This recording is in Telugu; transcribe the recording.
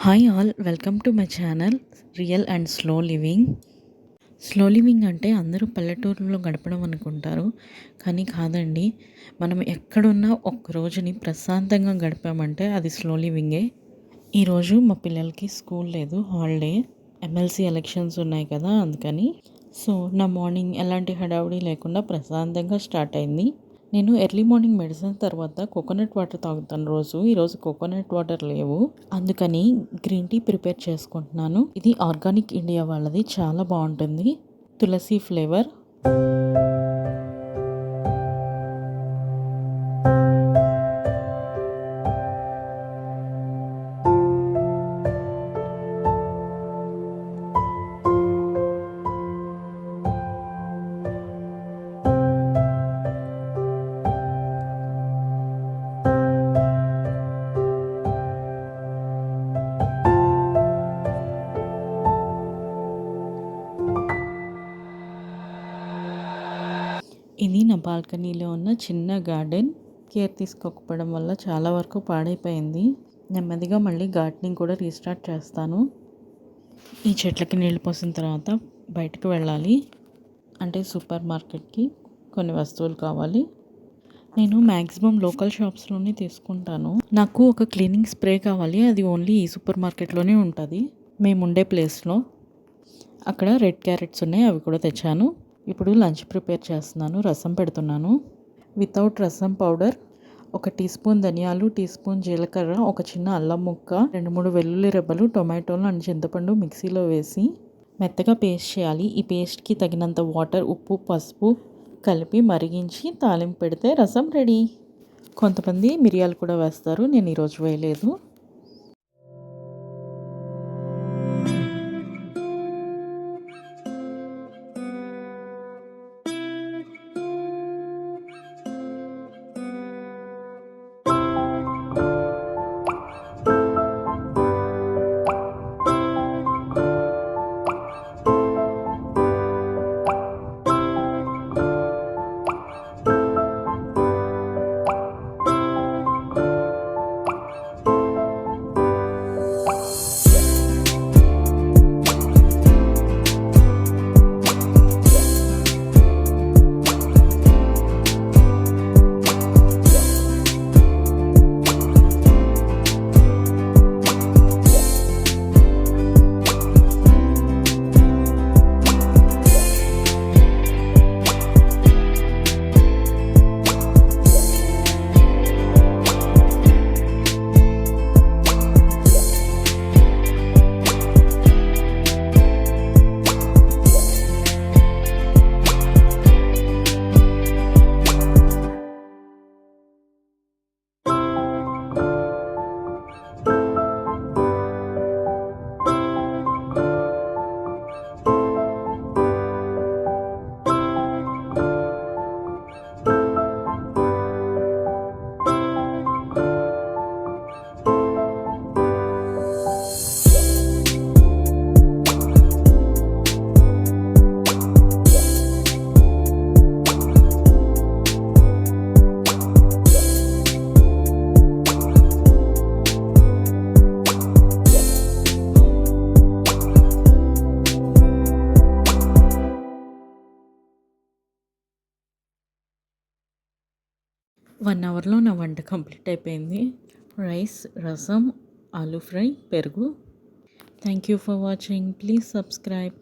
Hi all, welcome to my channel real and slow living. Slow living అంటే అందరూ పల్లెటూరులో గడపడం అనుకుంటారు, కానీ కాదండి. మనం ఎక్కడున్నా ఒక్క రోజుని ప్రశాంతంగా గడిపామంటే అది స్లో లివింగే. ఈరోజు మా పిల్లలకి స్కూల్ లేదు, హాలిడే. ఎమ్మెల్సీ ఎలక్షన్స్ ఉన్నాయి కదా, అందుకని. సో నా మార్నింగ్ ఎలాంటి హడావుడి లేకుండా ప్రశాంతంగా స్టార్ట్ అయింది. నేను ఎర్లీ మార్నింగ్ మెడిసిన్ తర్వాత కోకోనట్ వాటర్ తాగుతాను రోజు. ఈరోజు కోకోనట్ వాటర్ లేవు, అందుకని గ్రీన్ టీ ప్రిపేర్ చేసుకుంటున్నాను. ఇది ఆర్గానిక్ ఇండియా వాళ్ళది, చాలా బాగుంటుంది. తులసి ఫ్లేవర్. ఇది నా బాల్కనీలో ఉన్న చిన్న గార్డెన్. కేర్ తీసుకోకపోవడం వల్ల చాలా వరకు పాడైపోయింది. నెమ్మదిగా మళ్ళీ గార్డెనింగ్ కూడా రీస్టార్ట్ చేస్తాను. ఈ చెట్లకి నీళ్ళు పోసిన తర్వాత బయటకు వెళ్ళాలి, అంటే సూపర్ మార్కెట్కి కొన్ని వస్తువులు కావాలి. నేను మ్యాక్సిమం లోకల్ షాప్స్లోనే తీసుకుంటాను. నాకు ఒక క్లీనింగ్ స్ప్రే కావాలి, అది ఓన్లీ ఈ సూపర్ మార్కెట్లోనే ఉంటుంది, మేము ఉండే ప్లేస్లో. అక్కడ రెడ్ క్యారెట్స్ ఉన్నాయి, అవి కూడా తెచ్చాను. ఇప్పుడు లంచ్ ప్రిపేర్ చేస్తున్నాను, రసం పెడుతున్నాను. వితౌట్ రసం పౌడర్, 1 టీ స్పూన్ ధనియాలు, టీ స్పూన్ జీలకర్ర, ఒక చిన్న అల్లం ముక్క, 2-3 వెల్లుల్లి రెబ్బలు, టొమాటోలు అండ్ చింతపండు మిక్సీలో వేసి మెత్తగా పేస్ట్ చేయాలి. ఈ పేస్ట్కి తగినంత వాటర్, ఉప్పు, పసుపు కలిపి మరిగించి తాలింపు పెడితే రసం రెడీ. కొంతమంది మిరియాలు కూడా వేస్తారు, నేను ఈరోజు వేయలేదు. వన్ అవర్లో నా వంట కంప్లీట్ అయిపోయింది. రైస్, రసం, ఆలూ ఫ్రై, పెరుగు. Thank you for watching. Please subscribe.